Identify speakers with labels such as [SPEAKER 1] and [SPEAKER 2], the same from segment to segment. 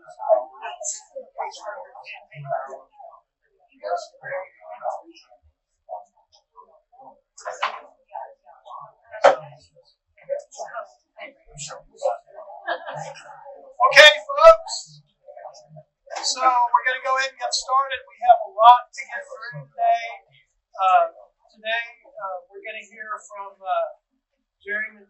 [SPEAKER 1] Okay, folks. So we're going to go ahead and get started. We have a lot to get through today. We're going to hear from Jeremy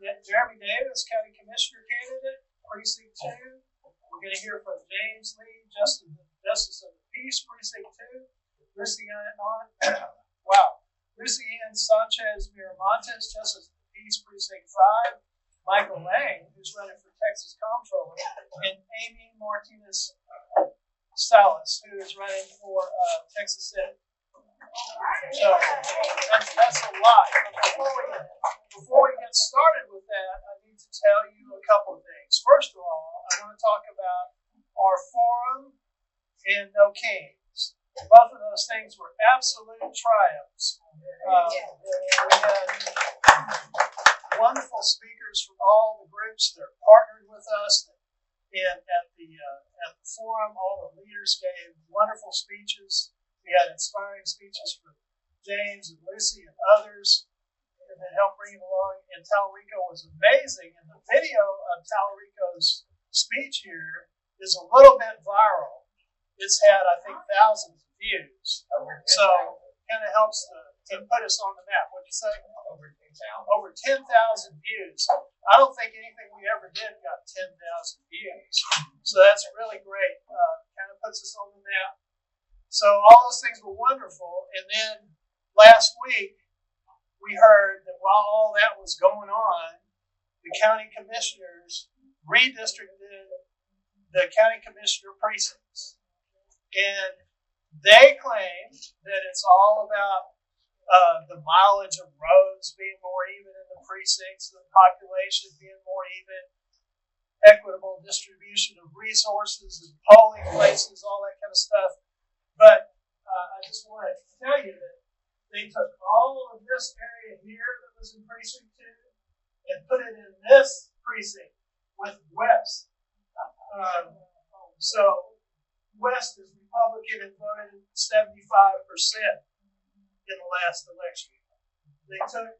[SPEAKER 1] Davis, County Commissioner candidate, Precinct 2. We're going to hear from James Lee, Justice of the Peace, Precinct 2. LucyAnn Sanchez-Miramontez, Justice of the Peace, Precinct 5. Michael Lang, who's running for Texas Comptroller, and Amy Martinez Salas, who is running for Texas Senate. So that's a lot. But before we get started with that, I need to tell you a couple of things. First of all, I want to talk about our forum and No Kings. Both of those things were absolute triumphs. We had wonderful speakers from all the groups that are partnered with us. And at the forum, all the leaders gave wonderful speeches. We had inspiring speeches from James and Lucy and others that helped bring it along. And Talarico was amazing. And the video of Talarico's speech here is a little bit viral. It's had, I think, thousands of views. So kind of helps to put us on the map. What'd you say? Over 10,000 views. I don't think anything we ever did got 10,000 views. So that's really great. Kind of puts us on the map. So all those things were wonderful. And then last week, we heard that while all that was going on, the county commissioners redistricted the county commissioner precincts. And they claim that it's all about the mileage of roads being more even in the precincts, the population being more even, equitable distribution of resources and polling places, all that kind of stuff. But I just want to tell you that they took all of this area here that was in Precinct 2 and put it in this precinct with West. So West is Republican and voted 75% in the last election. They took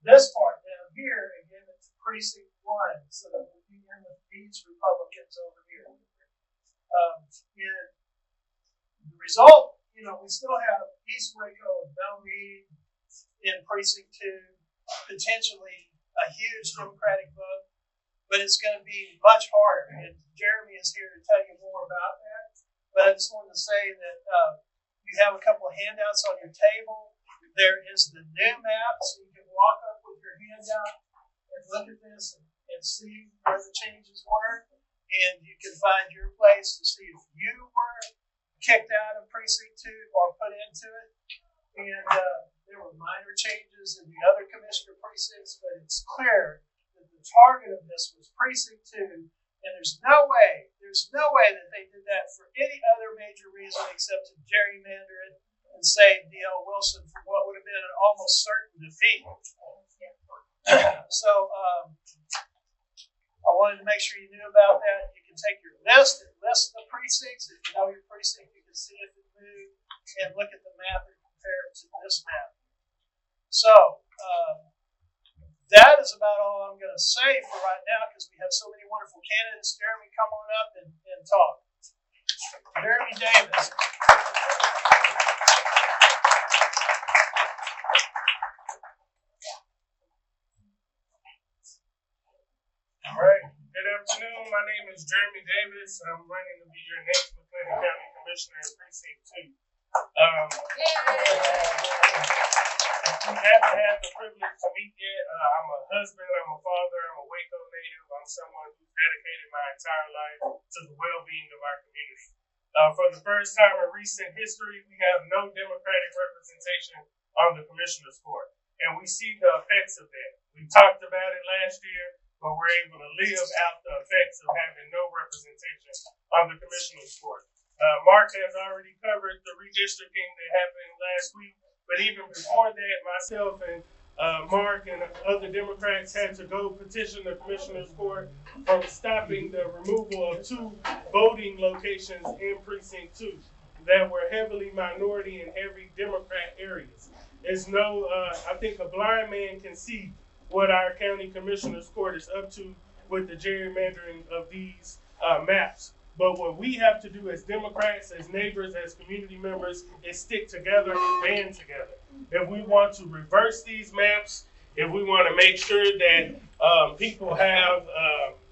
[SPEAKER 1] this part down here and gave it to Precinct 1 so that we can end with these Republicans over here. And the result, we still have East Waco and Belmead in Precinct 2, potentially a huge Democratic vote, but it's going to be much harder. And Jeremy is here to tell you more about that. But I just wanted to say that you have a couple of handouts on your table. There is the new map, so you can walk up with your handout and look at this and see where the changes were. And you can find your place to see if you were kicked out of Precinct 2 or put into it. And there were minor changes in the other commissioner precincts, but it's clear that the target of this was Precinct 2. And there's no way that they did that for any other major reason except to gerrymander it and save D.L. Wilson from what would have been an almost certain defeat. So I wanted to make sure you knew about that. You can take your list and list the precincts. If you know your precinct, you can see if it moved and look at the map and compare it to this map. So that is about all I'm going to say for right now because we have so many wonderful candidates. Jeremy, come on up and talk. Jeremy Davis.
[SPEAKER 2] All right. Good afternoon. My name is Jeremy Davis. I'm running to be your next McLennan County Commissioner in Precinct 2. If you haven't had the privilege to meet yet, I'm a husband, I'm a father, I'm a Waco native. I'm someone who's dedicated my entire life to the well-being of our community. For the first time in recent history, we have no Democratic representation on the Commissioner's Court. And we see the effects of that. We talked about it last year, but we're able to live out the effects of having no representation on the Commissioner's Court. Mark has already covered the redistricting that happened last week, but even before that, myself and Mark and other Democrats had to go petition the Commissioner's Court from stopping the removal of 2 voting locations in Precinct 2 that were heavily minority and heavy Democrat areas. There's no, I think a blind man can see what our County Commissioner's Court is up to with the gerrymandering of these maps. But what we have to do as Democrats, as neighbors, as community members, is stick together and band together. If we want to reverse these maps, if we want to make sure that people have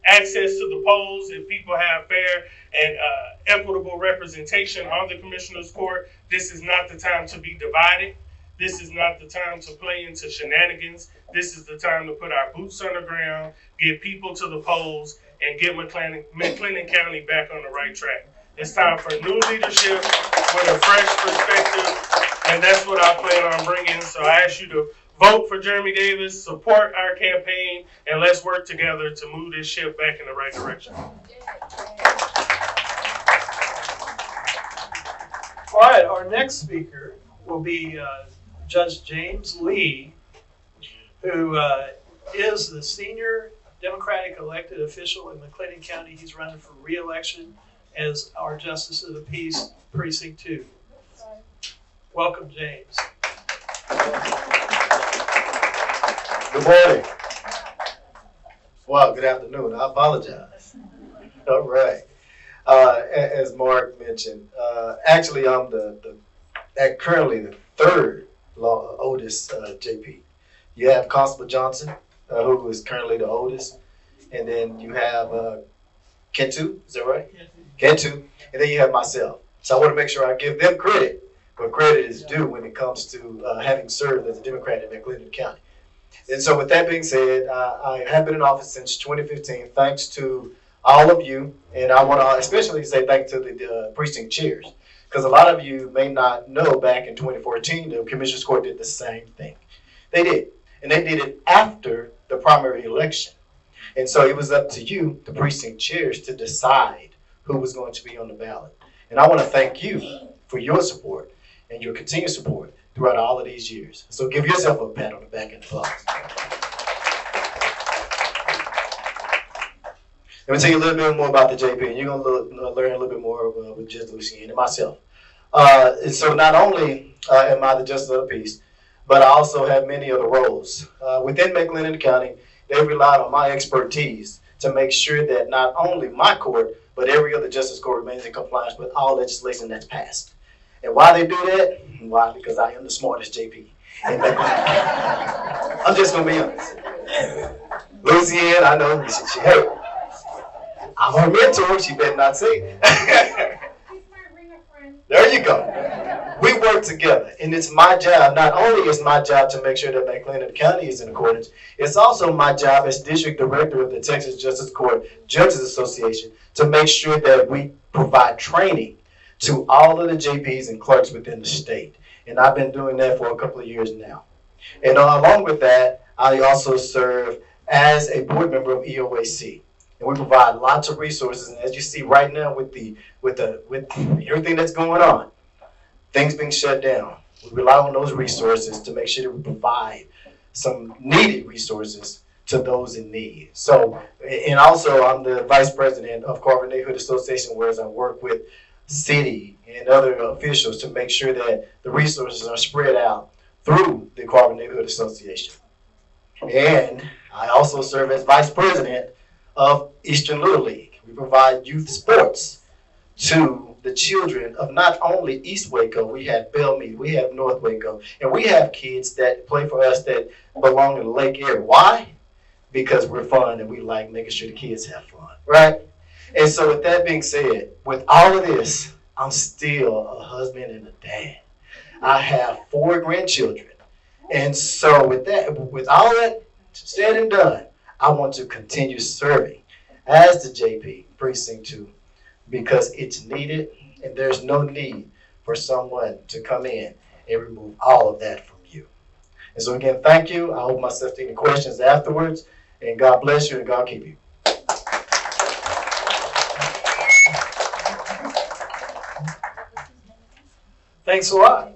[SPEAKER 2] access to the polls, if people have fair and equitable representation on the Commissioner's Court, this is not the time to be divided. This is not the time to play into shenanigans. This is the time to put our boots on the ground, get people to the polls, and get McLennan County back on the right track. It's time for new leadership with a fresh perspective, and that's what I plan on bringing. So I ask you to vote for Jeremy Davis, support our campaign, and let's work together to move this ship back in the right direction.
[SPEAKER 1] All right, our next speaker will be Judge James Lee, who is the senior Democratic elected official in McLennan County. He's running for re-election as our Justice of the Peace, Precinct 2. Welcome, James.
[SPEAKER 3] Good morning. Well, good afternoon. I apologize. All right. As Mark mentioned, actually I'm currently the third oldest JP. You have Constable Johnson, who is currently the oldest, and then you have Kentu, is that right? Kentu, and then you have myself. So I want to make sure I give them credit where credit is due when it comes to having served as a Democrat in McLennan County. And so with that being said, I have been in office since 2015, thanks to all of you, and I want to especially say thanks to the precinct chairs, because a lot of you may not know back in 2014, the Commissioner's Court did the same thing. They did, and they did it after the primary election. And so it was up to you, the precinct chairs, to decide who was going to be on the ballot. And I want to thank you for your support and your continued support throughout all of these years. So give yourself a pat on the back and applause. Let me tell you a little bit more about the JP, and you're going to learn a little bit more with Judge LucyAnn and myself. And so not only am I the Justice of the Peace, but I also have many other roles. Within McLennan County, they relied on my expertise to make sure that not only my court, but every other justice court remains in compliance with all legislation that's passed. And why they do that? Why? Because I am the smartest JP. I'm just going to be honest. LucyAnn, I know, hey, I'm her mentor, she better not say it. There you go. We work together, and it's my job. Not only is my job to make sure that McLennan County is in accordance, it's also my job as district director of the Texas Justice Court Judges Association to make sure that we provide training to all of the JPs and clerks within the state. And I've been doing that for a couple of years now. And along with that, I also serve as a board member of EOAC. And we provide lots of resources. And as you see right now with everything that's going on, things being shut down, we rely on those resources to make sure that we provide some needed resources to those in need. So, and also I'm the vice president of Carver Neighborhood Association, whereas I work with city and other officials to make sure that the resources are spread out through the Carver Neighborhood Association. And I also serve as vice president of Eastern Little League. We provide youth sports to the children of not only East Waco, we have Bellmead, we have North Waco, and we have kids that play for us that belong in the Lake area. Why? Because we're fun and we like making sure the kids have fun, right? And so with that being said, with all of this, I'm still a husband and a dad. I have 4 grandchildren. And so with all that said and done, I want to continue serving as the JP Precinct 2 because it's needed and there's no need for someone to come in and remove all of that from you. And so again, thank you. I hope myself to any questions afterwards, and God bless you and God keep you.
[SPEAKER 1] Thanks a lot.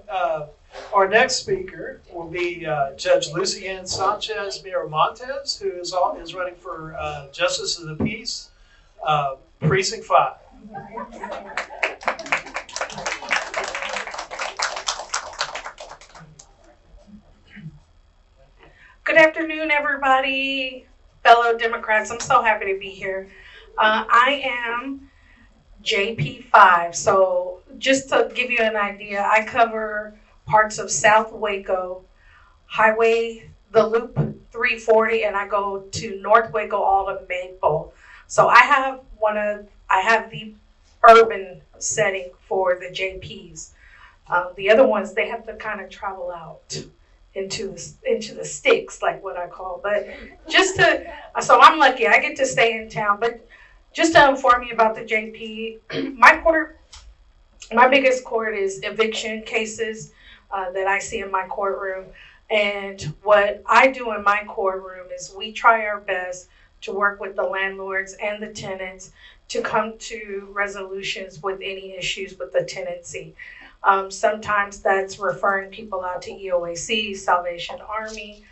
[SPEAKER 1] Our next speaker will be Judge LucyAnn Sanchez-Miramontez, who is running for Justice of the Peace, Precinct 5.
[SPEAKER 4] Good afternoon, everybody, fellow Democrats. I'm so happy to be here. I am JP5. So just to give you an idea, I cover parts of South Waco, Highway, the Loop 340, and I go to North Waco all to Maple. So I have the urban setting for the JPs. The other ones, they have to kind of travel out into the sticks, like what I call. But so I'm lucky, I get to stay in town. But just to inform you about the JP, my biggest court is eviction cases that I see in my courtroom. And what I do in my courtroom is we try our best to work with the landlords and the tenants to come to resolutions with any issues with the tenancy. Sometimes that's referring people out to EOAC, Salvation Army,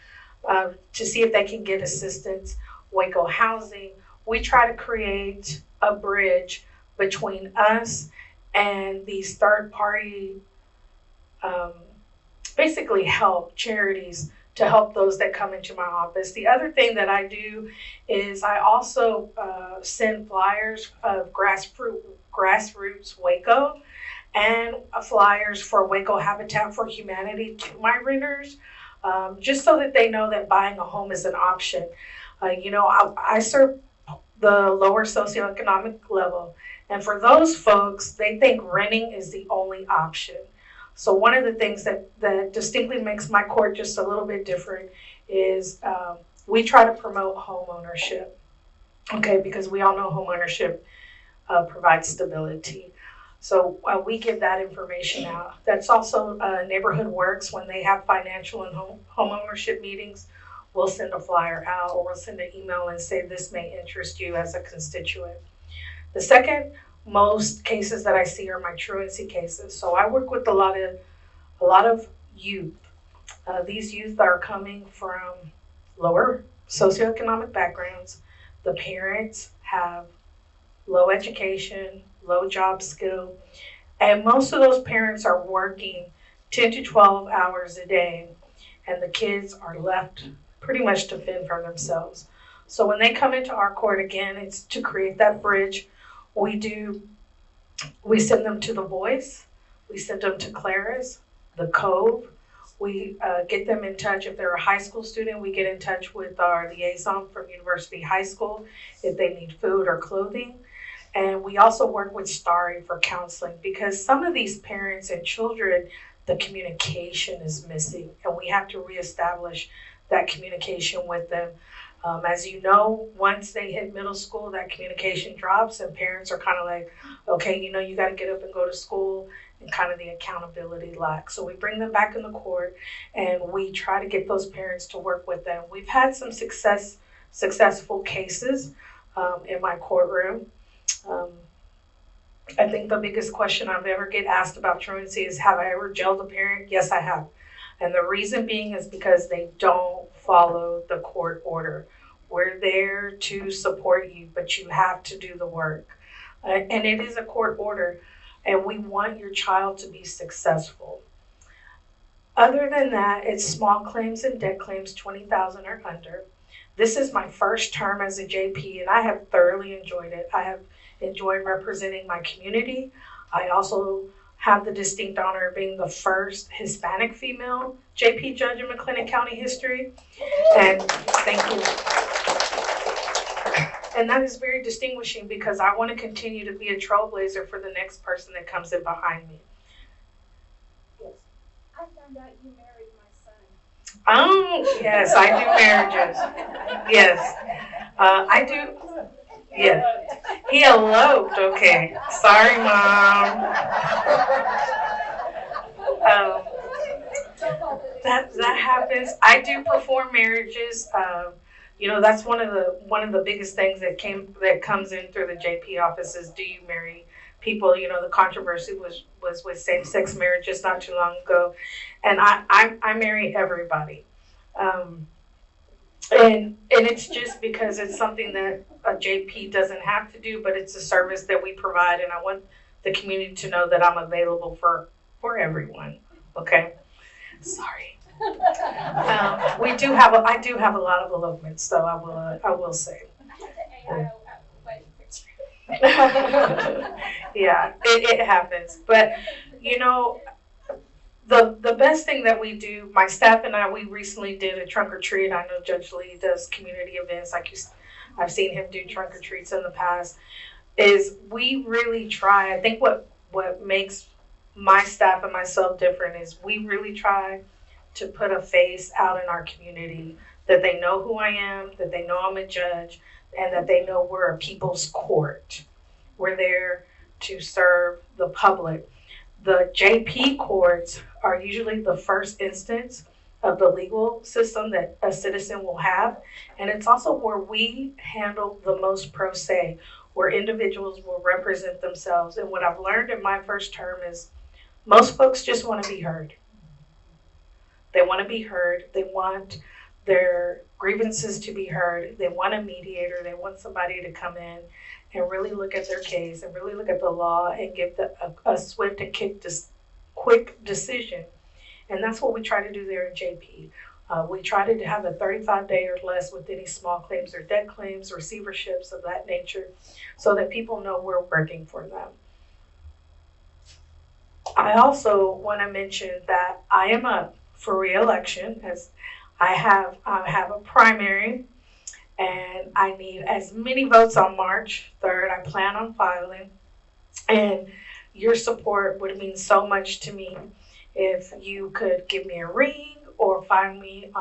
[SPEAKER 4] to see if they can get assistance, Waco Housing. We try to create a bridge between us and these third-party, basically help charities to help those that come into my office. The other thing that I do is I also send flyers of Grassroots Waco and flyers for Waco Habitat for Humanity to my renters, just so that they know that buying a home is an option. I serve the lower socioeconomic level, and for those folks, they think renting is the only option. So one of the things that distinctly makes my court just a little bit different is we try to promote home ownership, okay, because we all know home ownership provides stability. So we give that information out. That's also Neighborhood Works. When they have financial and home ownership meetings, we'll send a flyer out, or we'll send an email and say this may interest you as a constituent. The second most cases that I see are my truancy cases. So I work with a lot of youth. These youth are coming from lower socioeconomic backgrounds. The parents have low education, low job skill, and most of those parents are working 10 to 12 hours a day, and the kids are left pretty much to fend for themselves. So when they come into our court, again, it's to create that bridge. We send them to the Voice, we send them to Claris, the Cove. We get them in touch. If they're a high school student, we get in touch with our liaison from University High School if they need food or clothing. And we also work with Starry for counseling, because some of these parents and children, the communication is missing, and we have to reestablish that communication with them. As you know, once they hit middle school, that communication drops, and parents are kind of like, okay, you got to get up and go to school, and kind of the accountability lack. So we bring them back in the court, and we try to get those parents to work with them. We've had some successful cases in my courtroom. I think the biggest question I've ever get asked about truancy is, have I ever jailed a parent? Yes, I have. And the reason being is because they don't follow the court order. We're there to support you, but you have to do the work. And it is a court order, and we want your child to be successful. Other than that, it's small claims and debt claims, 20,000 or under. This is my first term as a JP, and I have thoroughly enjoyed it. I have enjoyed representing my community. I also have the distinct honor of being the first Hispanic female JP judge in McLennan County history. And thank you. And that is very distinguishing, because I want to continue to be a trailblazer for the next person that comes in behind me.
[SPEAKER 5] Yes. I found out you married my son.
[SPEAKER 4] Oh, yes, I do marriages. Yes, I do. Yeah, he eloped. Okay, sorry, Mom. That happens. I do perform marriages. You know, that's one of the biggest things that comes in through the JP office is, do you marry people? You know, the controversy was with same-sex marriage just not too long ago, and I marry everybody, and it's just because it's something that a JP doesn't have to do, but it's a service that we provide, and I want the community to know that I'm available for everyone. Okay, sorry. I do have a lot of elopements, though. I will say. Yeah, it happens, but you know, the best thing that we do, my staff and I, we recently did a trunk or treat. I know Judge Lee does community events, I've seen him do trunk or treats in the past. Is we really try. I think what makes my staff and myself different is we really try to put a face out in our community, that they know who I am, that they know I'm a judge, and that they know we're a people's court. We're there to serve the public. The JP courts are usually the first instance of the legal system that a citizen will have, and it's also where we handle the most pro se, where individuals will represent themselves. And what I've learned in my first term is most folks just want to be heard. They want to be heard. They want their grievances to be heard. They want a mediator. They want somebody to come in and really look at their case and really look at the law and give a swift and quick decision. And that's what we try to do there in JP. We try to have a 35-day or less with any small claims or debt claims, receiverships of that nature, so that people know we're working for them. I also want to mention that I am up for re-election, as I have a primary, and I need as many votes on March 3rd. I plan on filing, and your support would mean so much to me. If you could give me a ring or find me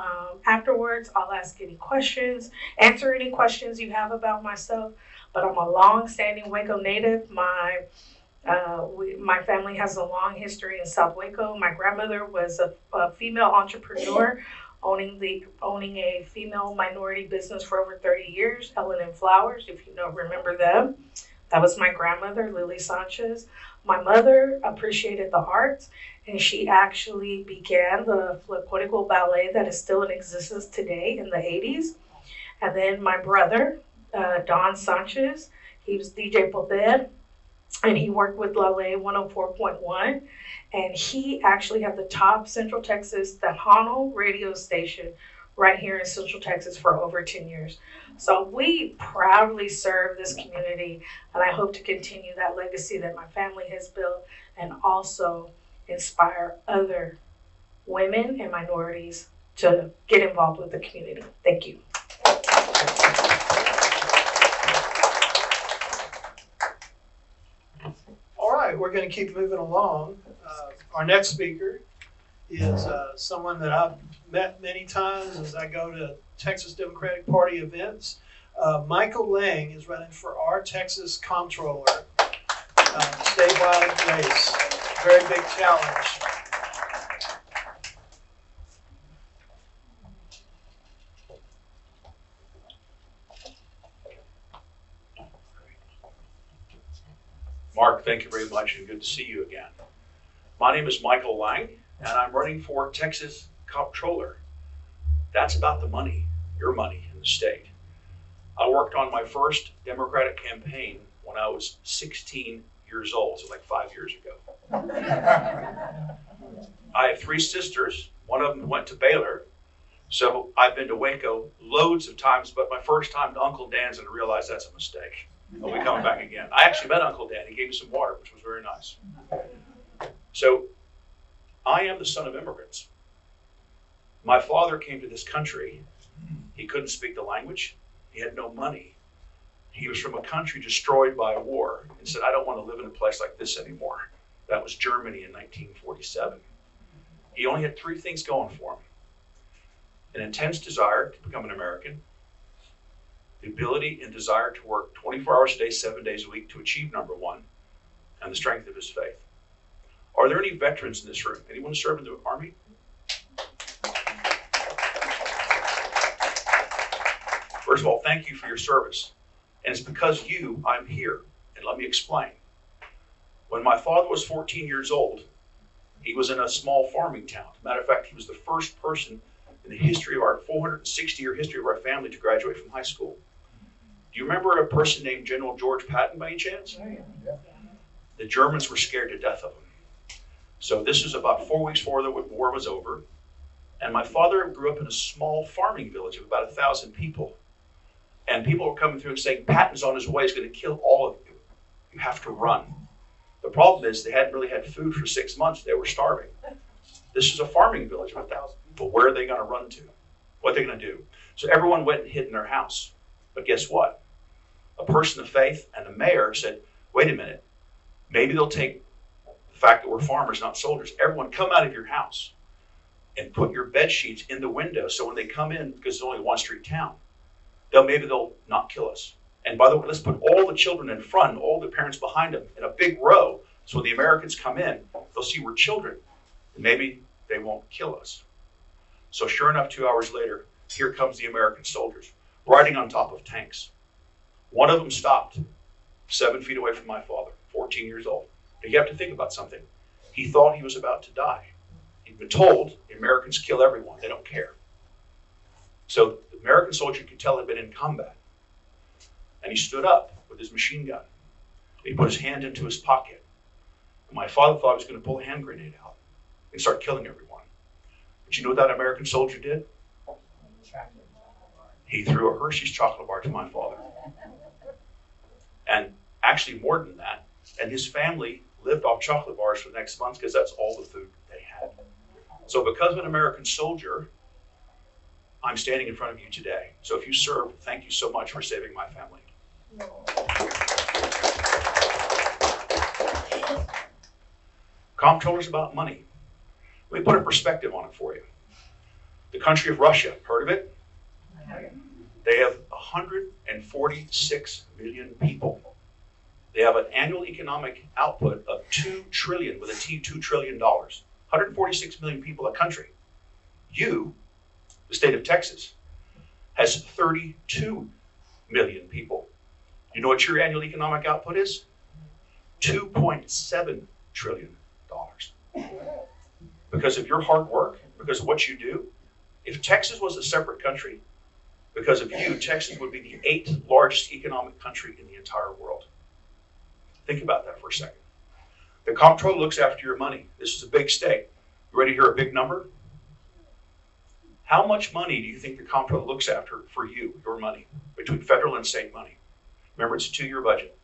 [SPEAKER 4] afterwards, I'll ask any questions, answer any questions you have about myself. But I'm a long-standing Waco native. My family has a long history in South Waco. My grandmother was a female entrepreneur, owning a female minority business for over 30 years, Ellen and Flowers, if you remember them. That was my grandmother, Lily Sanchez. My mother appreciated the arts, and she actually began the flamenco ballet that is still in existence today in the 80s. And then my brother, Don Sanchez, he was DJ Poder, and he worked with Lale 104.1, and he actually had the top Central Texas Tejano radio station right here in Central Texas for over 10 years. So we proudly serve this community, and I hope to continue that legacy that my family has built and also inspire other women and minorities to get involved with the community. Thank you.
[SPEAKER 1] All right, we're going to keep moving along. Our next speaker is someone that I've met many times as I go to Texas Democratic Party events. Michael Lang is running for our Texas Comptroller, statewide race. Very big challenge.
[SPEAKER 6] Mark, thank you very much, and good to see you again. My name is Michael Lang, and I'm running for Texas Comptroller. That's about the money, your money in the state. I worked on my first Democratic campaign when I was 16 years old, so like 5 years ago. I have 3 sisters. One of them went to Baylor, so I've been to Waco loads of times, but my first time to Uncle Dan's, and I realized that's a mistake. I'll be coming back again. I actually met Uncle Dan. He gave me some water, which was very nice. So I am the son of immigrants. My father came to this country. He couldn't speak the language. He had no money. He was from a country destroyed by war and said, I don't want to live in a place like this anymore. That was Germany in 1947. He only had 3 things going for him: an intense desire to become an American, the ability and desire to work 24 hours a day, 7 days a week to achieve number 1, and the strength of his faith. Are there any veterans in this room? Anyone served in the Army? First of all, thank you for your service. And it's because of you I'm here. And let me explain. When my father was 14 years old, he was in a small farming town. As a matter of fact, he was the first person in the history of our 460-year history of our family to graduate from high school. Do you remember a person named General George Patton by any chance? The Germans were scared to death of him. So this was about 4 weeks before the war was over. And my father grew up in a small farming village of about 1,000 people. And people were coming through and saying, Patton's on his way, he's going to kill all of you. You have to run. The problem is they hadn't really had food for 6 months. They were starving. This is a farming village of 1,000 people. Where are they going to run to? What are they going to do? So everyone went and hid in their house. But guess what? A person of faith and the mayor said, wait a minute. Maybe they'll take the fact that we're farmers, not soldiers. Everyone come out of your house and put your bed sheets in the window so when they come in, because it's only one street town, maybe they'll not kill us. And by the way, let's put all the children in front, all the parents behind them in a big row. So when the Americans come in, they'll see we're children. And maybe they won't kill us. So sure enough, 2 hours later, here comes the American soldiers riding on top of tanks. One of them stopped 7 feet away from my father, 14 years old. Now you have to think about something. He thought he was about to die. He'd been told the Americans kill everyone. They don't care. So the American soldier could tell he'd been in combat. And he stood up with his machine gun. He put his hand into his pocket. And my father thought he was going to pull a hand grenade out and start killing everyone. But you know what that American soldier did? He threw a Hershey's chocolate bar to my father. And actually more than that. And his family lived off chocolate bars for the next month because that's all the food they had. So because of an American soldier, I'm standing in front of you today. So if you served, thank you so much for saving my family. Comptroller's about money. Let me put a perspective on it for you. The country of Russia, heard of it? They have 146 million people. They have an annual economic output of $2 trillion, with a T, $2 trillion. 146 million people, a country. You, the state of Texas, has 32 million people. You know what your annual economic output is? $2.7 trillion. Because of your hard work, because of what you do. If Texas was a separate country, because of you, Texas would be the 8th largest economic country in the entire world. Think about that for a second. The Comptroller looks after your money. This is a big state. You ready to hear a big number? How much money do you think the Comptroller looks after for you, your money, between federal and state money? Remember, it's a 2-year budget.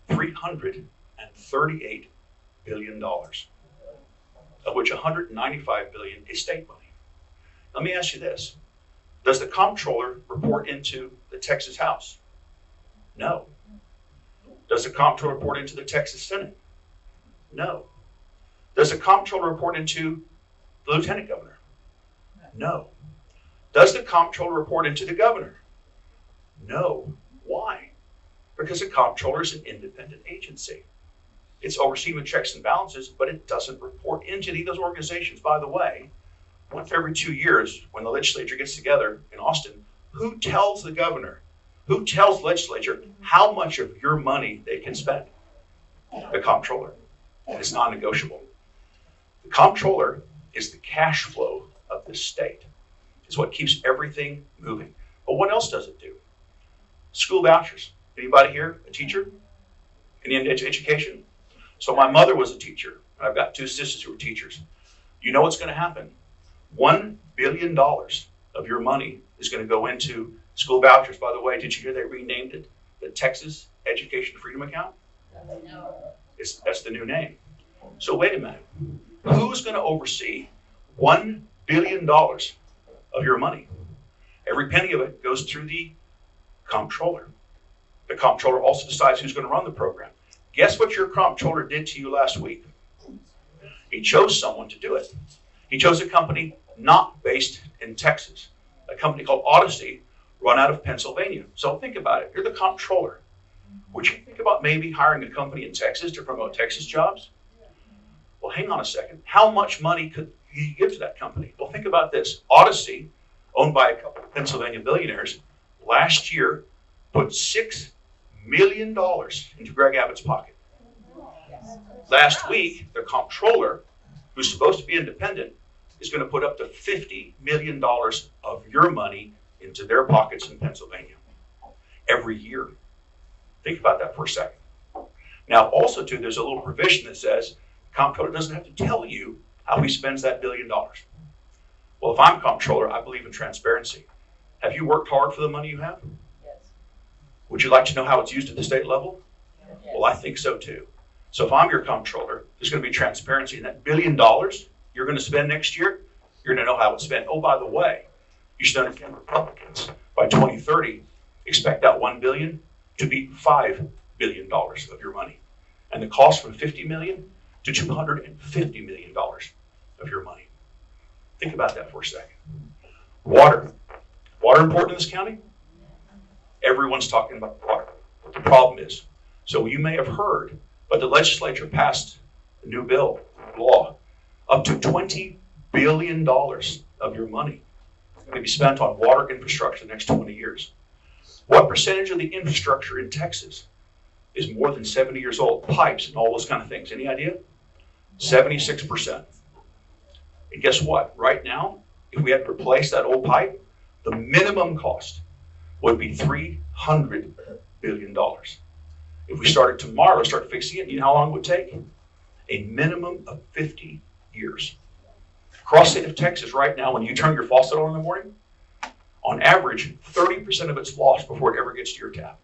[SPEAKER 6] $338 billion, of which $195 billion is state money. Let me ask you this. Does the Comptroller report into the Texas House? No. Does the Comptroller report into the Texas Senate? No. Does the Comptroller report into the Lieutenant Governor? No. Does the Comptroller report into the Governor? No. Why? Because the Comptroller is an independent agency. It's overseen with checks and balances, but it doesn't report into any of those organizations. By the way, once every 2 years, when the legislature gets together in Austin, who tells the governor, who tells the legislature how much of your money they can spend? The Comptroller. And it's non-negotiable. The Comptroller is the cash flow of the state. It's what keeps everything moving. But what else does it do? School vouchers. Anybody here a teacher? Any education? So my mother was a teacher, and I've got 2 sisters who are teachers. You know what's going to happen? $1 billion of your money is going to go into school vouchers. By the way, did you hear they renamed it the Texas Education Freedom Account? No. That's the new name. So wait a minute. Who's going to oversee $1 billion of your money? Every penny of it goes through the Comptroller. The Comptroller also decides who's going to run the program. Guess what your Comptroller did to you last week? He chose someone to do it. He chose a company not based in Texas, a company called Odyssey, run out of Pennsylvania. So think about it. You're the Comptroller. Would you think about maybe hiring a company in Texas to promote Texas jobs? Well, hang on a second. How much money could you give to that company? Well, think about this. Odyssey, owned by a couple of Pennsylvania billionaires, last year put $6 million into Greg Abbott's pocket. Last week, the Comptroller, who's supposed to be independent, is going to put up to $50 million of your money into their pockets in Pennsylvania every year. Think about that for a second. Now, also, too, there's a little provision that says the Comptroller doesn't have to tell you how he spends that $1 billion. Well, if I'm Comptroller, I believe in transparency. Have you worked hard for the money you have?
[SPEAKER 7] Yes.
[SPEAKER 6] Would you like to know how it's used at the state level?
[SPEAKER 7] Yes.
[SPEAKER 6] Well, I think so, too. So if I'm your Comptroller, there's going to be transparency in that $1 billion you're going to spend next year. You're going to know how it's spent. Oh, by the way, you should understand Republicans by 2030 expect that $1 billion to be $5 billion of your money, and the cost from $50 million to $250 million of your money. Think about that for a second. Water important in this county? Everyone's talking about water. What the problem is, so you may have heard, but the legislature passed a new bill, law, up to $20 billion of your money is going to be spent on water infrastructure the next 20 years. What percentage of the infrastructure in Texas is more than 70 years old? Pipes and all those kind of things. Any idea? 76%. And guess what? Right now, if we had to replace that old pipe, the minimum cost would be $300 billion. If we started tomorrow, start fixing it, you know how long it would take? A minimum of 50 years. Across the state of Texas right now, when you turn your faucet on in the morning, on average, 30% of it's lost before it ever gets to your tap.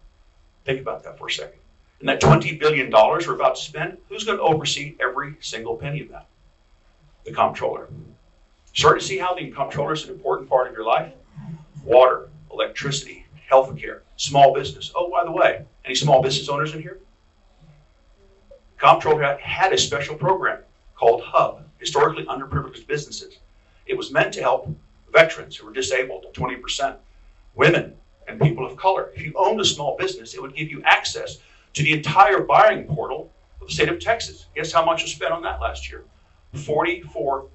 [SPEAKER 6] Think about that for a second. And that $20 billion we're about to spend, who's going to oversee every single penny of that? The Comptroller. Start to see how the Comptroller is an important part of your life? Water, electricity, healthcare, small business. Oh, by the way, any small business owners in here? Comptroller had a special program called HUB, Historically Underprivileged Businesses. It was meant to help veterans who were disabled, 20%, women, and people of color. If you owned a small business, it would give you access to the entire buying portal of the state of Texas. Guess how much was spent on that last year? $44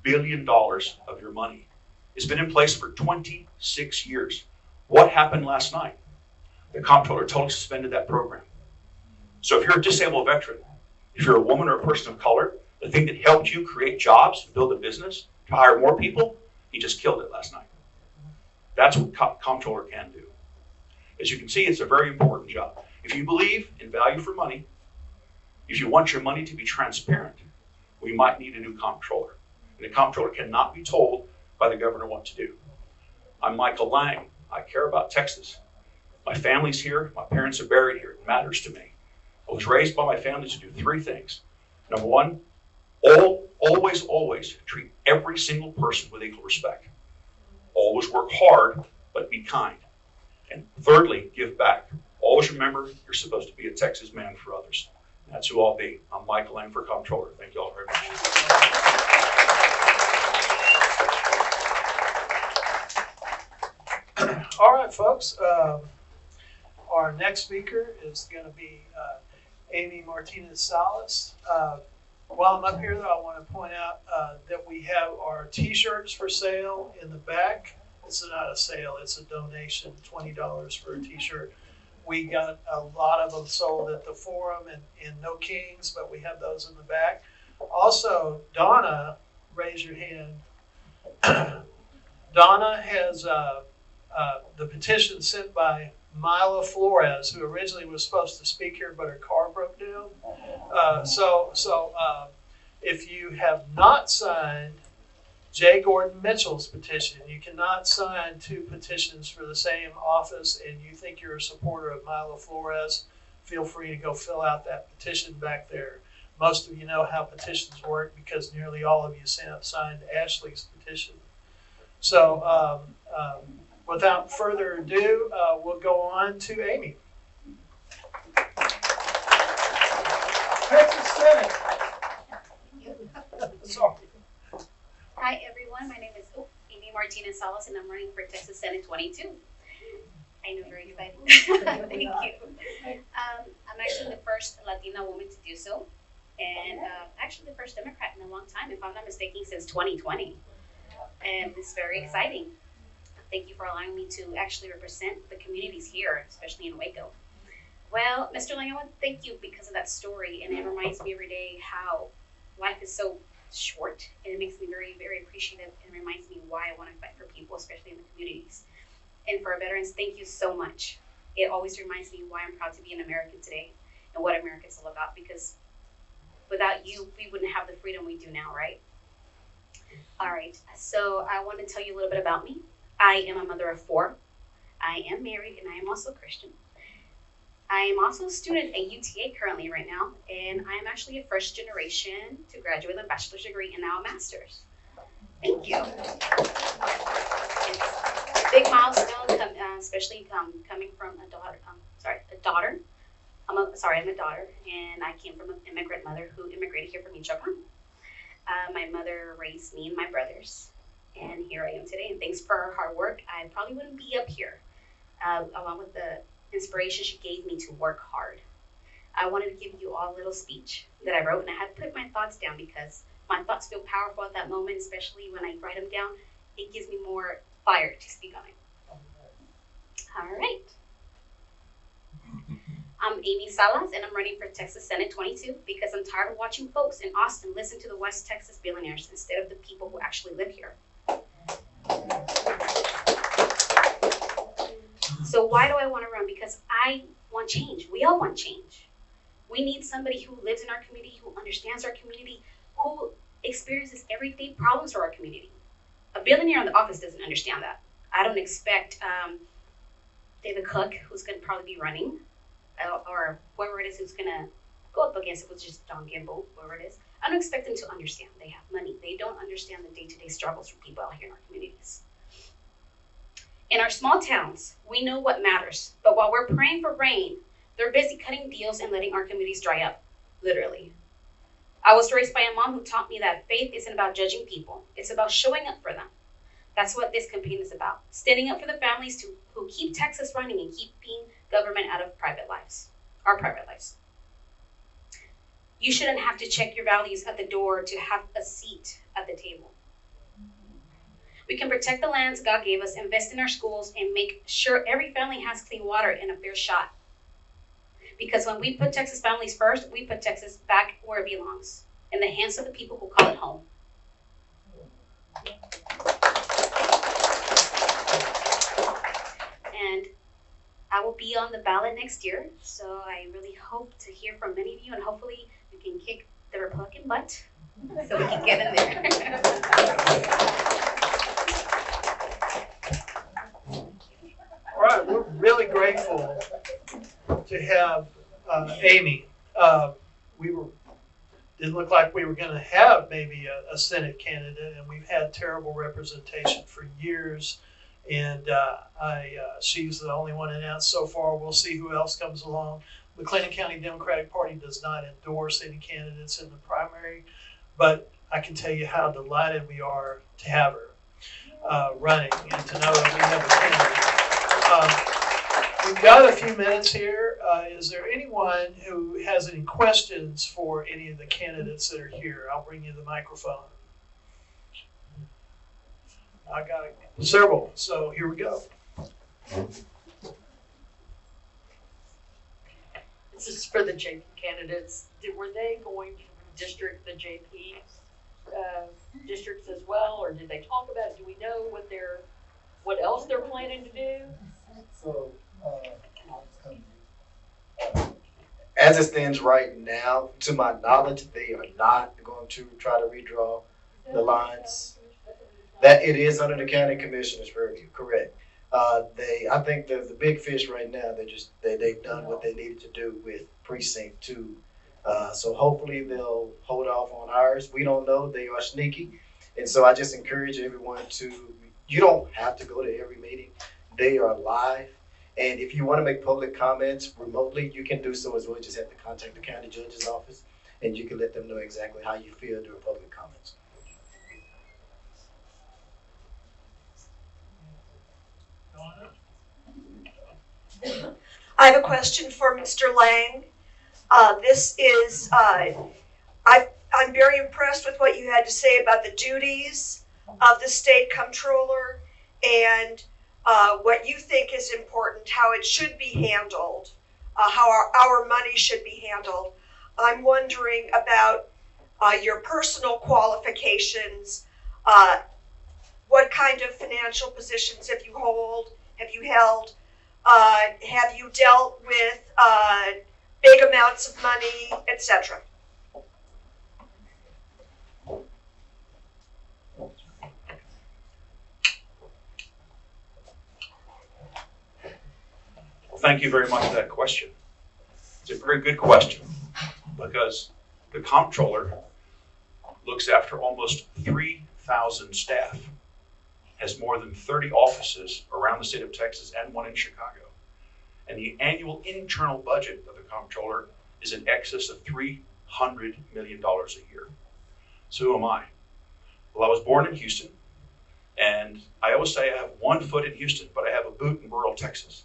[SPEAKER 6] billion of your money. It's been in place for 26 years. What happened last night? The Comptroller totally suspended that program. So if you're a disabled veteran, if you're a woman or a person of color, the thing that helped you create jobs and build a business to hire more people, he just killed it last night. That's what Comptroller can do. As you can see, it's a very important job. If you believe in value for money, if you want your money to be transparent, we might need a new Comptroller. And the Comptroller cannot be told by the governor what to do. I'm Michael Lang. I care about Texas. My family's here. My parents are buried here. It matters to me. I was raised by my family to do three things. Number one, always treat every single person with equal respect. Always work hard, but be kind. And thirdly, give back. Always remember you're supposed to be a Texas man for others. That's who I'll be. I'm Michael Lang for Comptroller. Thank you all very much.
[SPEAKER 1] All right, folks. Our next speaker is going to be Amy Martinez-Salas. While I'm up here, though, I want to point out that we have our T-shirts for sale in the back. It's not a sale; it's a donation. $20 for a T-shirt. We got a lot of them sold at the Forum and in No Kings, but we have those in the back. Also, Donna, raise your hand. Donna has the petition sent by Mila Flores, who originally was supposed to speak here, but her car broke down. So if you have not signed J. Gordon Mitchell's petition, you cannot sign two petitions for the same office, and you think you're a supporter of Mila Flores, feel free to go fill out that petition back there. Most of you know how petitions work because nearly all of you signed Ashley's petition. So without further ado, we'll go on to Amy. Texas Senate. Sorry.
[SPEAKER 7] Hi everyone, my name is Amy Martinez-Salas and I'm running for Texas Senate 22. I know, very exciting. Thank you. I'm actually the first Latina woman to do so, and actually the first Democrat in a long time, if I'm not mistaken, since 2020. And it's very exciting. Thank you for allowing me to actually represent the communities here, especially in Waco. Well, Mr. Lang, I want to thank you because of that story, and it reminds me every day how life is so short, and it makes me very, very appreciative, and reminds me why I want to fight for people, especially in the communities. And for our veterans, thank you so much. It always reminds me why I'm proud to be an American today and what America's all about, because without you, we wouldn't have the freedom we do now, right? All right, so I want to tell you a little bit about me. I am a mother of 4. I am married, and I am also Christian. I am also a student at UTA currently right now, and I am actually a first generation to graduate with a bachelor's degree and now a master's. Thank you. It's a big milestone, especially coming from a daughter. I'm a daughter, and I came from an immigrant mother who immigrated here from Michoacan. My mother raised me and my brothers, and here I am today. And thanks for her hard work, I probably wouldn't be up here, along with the inspiration she gave me to work hard. I wanted to give you all a little speech that I wrote, and I had to put my thoughts down because my thoughts feel powerful at that moment, especially when I write them down. It gives me more fire to speak on it. All right. I'm Amy Salas, and I'm running for Texas Senate 22 because I'm tired of watching folks in Austin listen to the West Texas billionaires instead of the people who actually live here. So why do I want to run? Because I want change. We all want change. We need somebody who lives in our community, who understands our community, who experiences everyday problems for our community. A billionaire in the office doesn't understand that. I don't expect David Cook, who's going to probably be running, or whoever it is who's going to go up against it, which is John Gimble, whoever it is. I don't expect them to understand. They have money. They don't understand the day-to-day struggles for people out here in our communities. In our small towns, we know what matters, but while we're praying for rain, they're busy cutting deals and letting our communities dry up, literally. I was raised by a mom who taught me that faith isn't about judging people. It's about showing up for them. That's what this campaign is about, standing up for the families who keep Texas running and keeping government out of our private lives. You shouldn't have to check your values at the door to have a seat at the table. We can protect the lands God gave us, invest in our schools, and make sure every family has clean water and a fair shot. Because when we put Texas families first, we put Texas back where it belongs, in the hands of the people who call it home. And I will be on the ballot next year, so I really hope to hear from many of you, and hopefully you can kick the Republican butt so we can get in there.
[SPEAKER 1] All right, we're really grateful to have Amy. Didn't look like we were going to have maybe a Senate candidate, and we've had terrible representation for years. And she's the only one announced so far. We'll see who else comes along. McLennan County Democratic Party does not endorse any candidates in the primary, but I can tell you how delighted we are to have her running and to know that we have a candidate. We've got a few minutes here. Is there anyone who has any questions for any of the candidates that are here? I'll bring you the microphone. I got several, so here we go.
[SPEAKER 8] This is for the JP candidates. Were they going to redistrict the JP districts as well, or did they talk about it? Do we know what else they're planning to do?
[SPEAKER 3] So, as it stands right now, to my knowledge, they are not going to try to redraw the lines. That it is under the county commissioner's purview, correct. I think the big fish right now, they've done what they needed to do with Precinct 2. So hopefully they'll hold off on ours. We don't know, they are sneaky. And so I just encourage everyone you don't have to go to every meeting. They are live. And if you want to make public comments remotely, you can do so as well. You just have to contact the county judge's office and you can let them know exactly how you feel during public comments.
[SPEAKER 9] I have a question for Mr. Lang. I'm very impressed with what you had to say about the duties of the state comptroller, and what you think is important, how it should be handled, how our money should be handled. I'm wondering about your personal qualifications. What kind of financial positions have you held? Have you dealt with big amounts of money, etc.?
[SPEAKER 6] Thank you very much for that question. It's a very good question because the Comptroller looks after almost 3,000 staff, has more than 30 offices around the state of Texas and one in Chicago. And the annual internal budget of the Comptroller is in excess of $300 million a year. So who am I? Well, I was born in Houston, and I always say I have one foot in Houston, but I have a boot in rural Texas.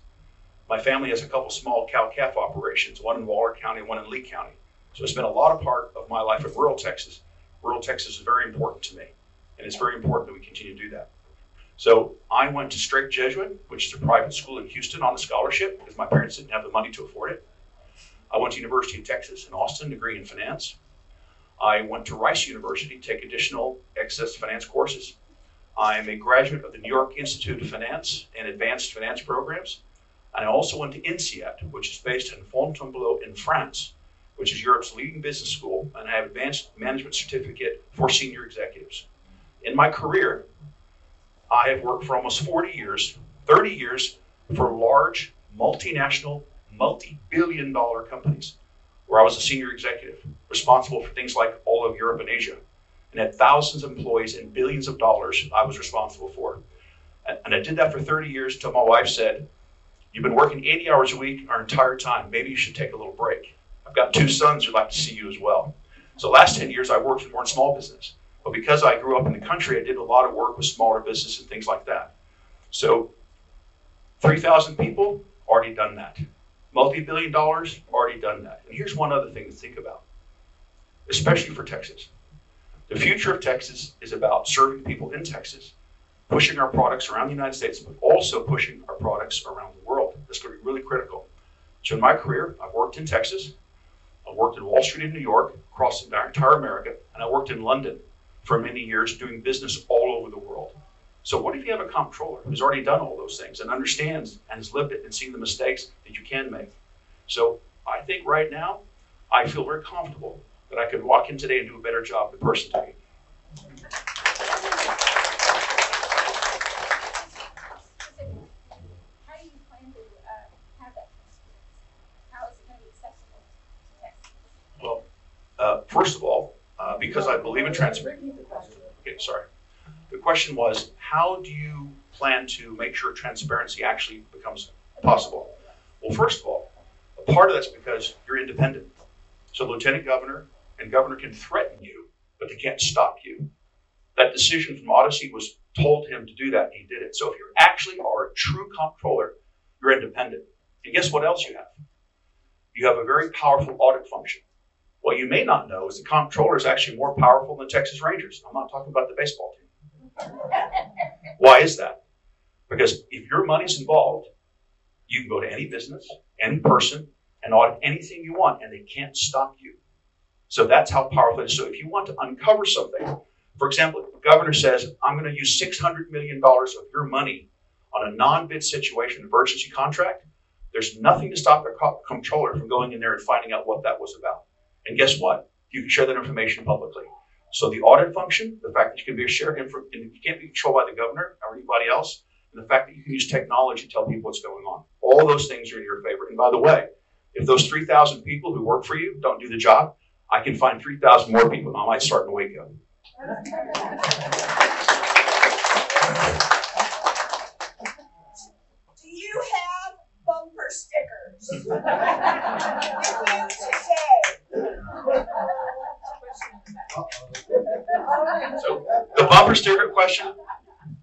[SPEAKER 6] My family has a couple small cow-calf operations, one in Waller County and one in Lee County. So I spent a lot of part of my life in rural Texas. Rural Texas is very important to me, and it's very important that we continue to do that. So I went to Straight Jesuit, which is a private school in Houston on a scholarship because my parents didn't have the money to afford it. I went to University of Texas in Austin, degree in finance. I went to Rice University to take additional excess finance courses. I'm a graduate of the New York Institute of Finance and Advanced Finance Programs. And I also went to INSEAD, which is based in Fontainebleau in France, which is Europe's leading business school, and I have advanced management certificate for senior executives. In my career, I have worked for almost 40 years, 30 years for large, multinational, multi-billion-dollar companies, where I was a senior executive, responsible for things like all of Europe and Asia, and had thousands of employees and billions of dollars I was responsible for. And I did that for 30 years until my wife said, "You've been working 80 hours a week our entire time. Maybe you should take a little break. I've got 2 sons who'd like to see you as well." So the last 10 years I worked more in small business. But because I grew up in the country, I did a lot of work with smaller business and things like that. So 3,000 people, already done that. Multi-billion dollars, already done that. And here's one other thing to think about, especially for Texas. The future of Texas is about serving people in Texas, pushing our products around the United States, but also pushing our products around the world. That's going to be really critical. So in my career, I've worked in Texas, I worked in Wall Street in New York, across the entire America, and I worked in London for many years doing business all over the world. So what if you have a comptroller who's already done all those things and understands and has lived it and seen the mistakes that you can make? So I think right now, I feel very comfortable that I could walk in today and do a better job the person to me.
[SPEAKER 5] How do you plan to have that experience? How is it going to be accessible to Texas?
[SPEAKER 6] Well, first of all, because I believe in transparency. Okay, sorry. The question was, how do you plan to make sure transparency actually becomes possible? Well, first of all, a part of that's because you're independent. So Lieutenant Governor and Governor can threaten you, but they can't stop you. That decision from Odyssey was told him to do that, and he did it. So if you actually are a true comptroller, you're independent. And guess what else you have? You have a very powerful audit function. What you may not know is the comptroller is actually more powerful than the Texas Rangers. I'm not talking about the baseball team. Why is that? Because if your money's involved, you can go to any business, any person, and audit anything you want, and they can't stop you. So that's how powerful it is. So if you want to uncover something, for example, if the governor says, I'm going to use $600 million of your money on a non-bid situation, emergency contract, there's nothing to stop the comptroller from going in there and finding out what that was about. And guess what? You can share that information publicly. So the audit function, the fact that you can be a shared and you can't be controlled by the governor or anybody else, and the fact that you can use technology to tell people what's going on. All those things are in your favor. And by the way, if those 3,000 people who work for you don't do the job, I can find 3,000 more people, and I might start in Waco.
[SPEAKER 9] Do you have bumper stickers with you today?
[SPEAKER 6] So the bumper sticker question,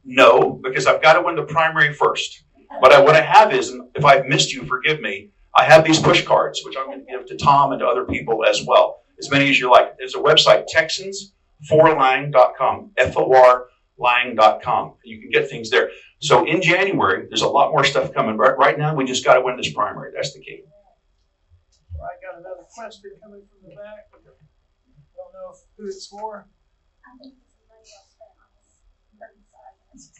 [SPEAKER 6] no, because I've got to win the primary first. But what I have is, and if I've missed you, forgive me, I have these push cards, which I'm going to give to Tom and to other people as well. As many as you like. There's a website, TexansForLang.com, lang.com. You can get things there. So in January, there's a lot more stuff coming. Right now, we just got to win this primary. That's the key.
[SPEAKER 1] All right, got another question coming from the back. Don't know who it's for.
[SPEAKER 5] I think this is money well spent on this.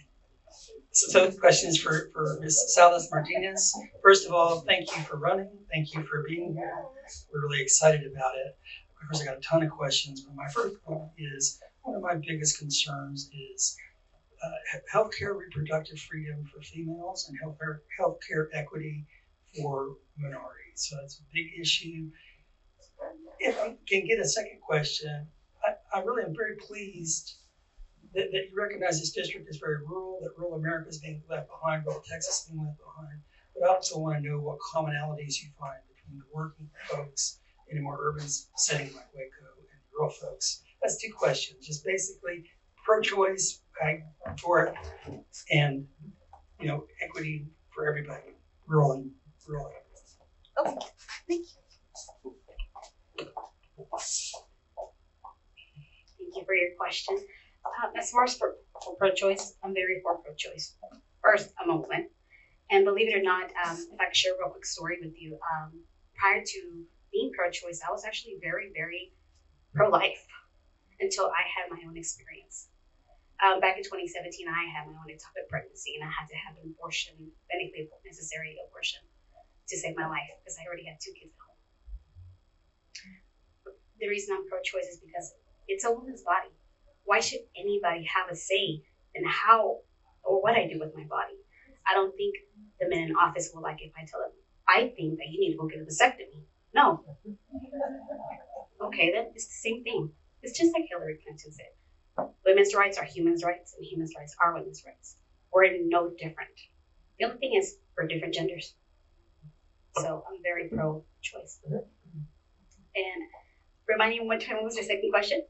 [SPEAKER 10] So the question is for Ms. Salas Martinez. First of all, thank you for running. Thank you for being here. We're really excited about it. Of course, I got a ton of questions, but my first one is, one of my biggest concerns is healthcare reproductive freedom for females and healthcare equity for minorities. So that's a big issue. If I can get a second question, I really am very pleased that you recognize this district is very rural, that rural America is being left behind, rural Texas is being left behind. But I also want to know what commonalities you find between the working folks in a more urban setting like Waco and the rural folks. That's two questions. Just basically pro-choice, for it, and equity for everybody, rural and rural.
[SPEAKER 7] Okay, thank you. Thank you for your question. As far as for pro-choice, I'm very for pro-choice. First, I'm a woman. And believe it or not, if I could share a real quick story with you, prior to being pro-choice, I was actually very, very pro-life until I had my own experience. Back in 2017, I had my own ectopic pregnancy and I had to have an abortion, medically necessary abortion, to save my life because I already had 2 kids at home. The reason I'm pro-choice is because it's a woman's body. Why should anybody have a say in how or what I do with my body? I don't think the men in office will like it if I tell them, I think that you need to go get a vasectomy. No. Okay, then it's the same thing. It's just like Hillary Clinton said. Women's rights are human's rights, and human's rights are women's rights. We're no different. The only thing is, we're different genders. So I'm very pro-choice. And remind me one time, what was your second question?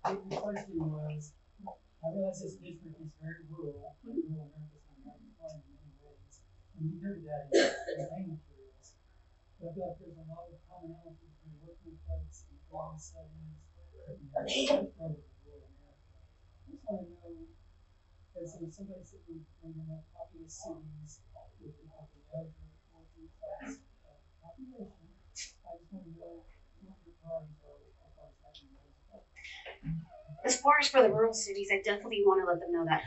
[SPEAKER 11] The question was, I realize this district is very rural, but rural America is not defined in many ways. And you heard that in the main materials. But I feel like there's a lot of commonality between working folks and farm settings and rural America. I just want to know, as somebody sitting in the more populous cities with the larger working class population, I just want to know what your priorities are as far as having those folks.
[SPEAKER 7] As far as for the rural cities, I definitely want to let them know that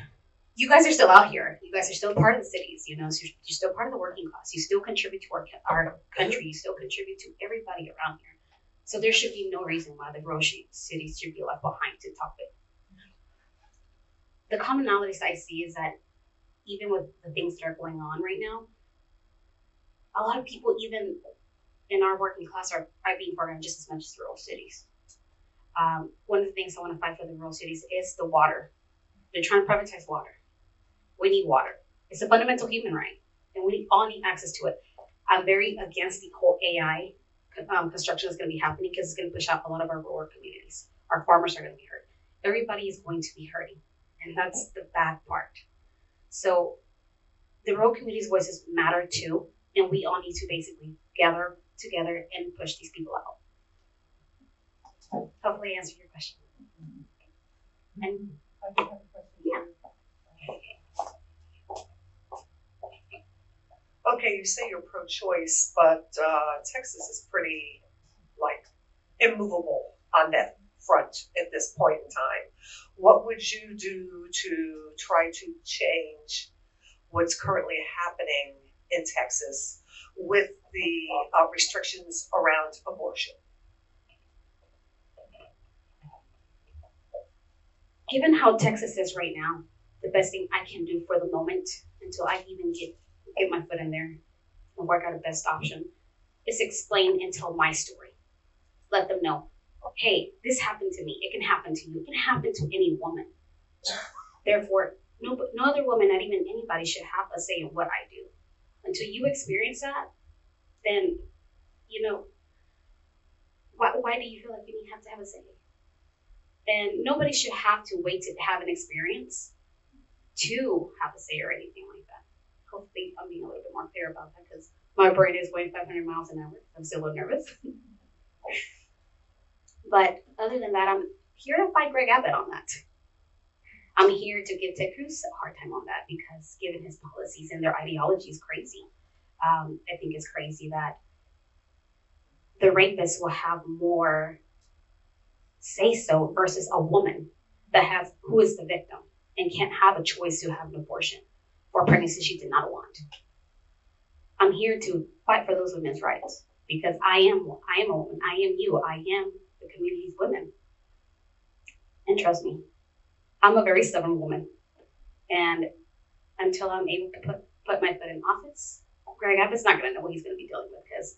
[SPEAKER 7] you guys are still out here. You guys are still part of the cities, so you're still part of the working class. You still contribute to our country. You still contribute to everybody around here. So there should be no reason why the rural cities should be left behind to talk with. The commonalities I see is that even with the things that are going on right now, a lot of people, even in our working class, are being burned just as much as the rural cities. One of the things I want to fight for the rural cities is the water. They're trying to privatize water. We need water. It's a fundamental human right, and we all need access to it. I'm very against the whole AI construction that's going to be happening because it's going to push out a lot of our rural communities. Our farmers are going to be hurt. Everybody is going to be hurting, and that's the bad part. So the rural communities' voices matter too, and we all need to basically gather together and push these people out. Hopefully I answered your question. And yeah.
[SPEAKER 9] Okay, you say you're pro-choice, but Texas is pretty, immovable on that front at this point in time. What would you do to try to change what's currently happening in Texas with the restrictions around abortion?
[SPEAKER 7] Given how Texas is right now, the best thing I can do for the moment, until I even get my foot in there and work out a best option, is explain and tell my story. Let them know, hey, this happened to me. It can happen to you. It can happen to any woman. Therefore, no other woman, not even anybody, should have a say in what I do. Until you experience that, then, why do you feel like you have to have a say? And nobody should have to wait to have an experience to have a say or anything like that. Hopefully I'm being a little bit more clear about that because my brain is going 500 miles an hour. I'm still a little nervous. But other than that, I'm here to fight Greg Abbott on that. I'm here to give Ted Cruz a hard time on that because given his policies and their ideology is crazy. I think it's crazy that the rapist will have more say so versus a woman who is the victim and can't have a choice to have an abortion for a pregnancy she did not want. I'm here to fight for those women's rights because I am a woman. I am you. I am the community's women. And trust me, I'm a very stubborn woman. And until I'm able to put my foot in office, Greg Abbott's not going to know what he's going to be dealing with because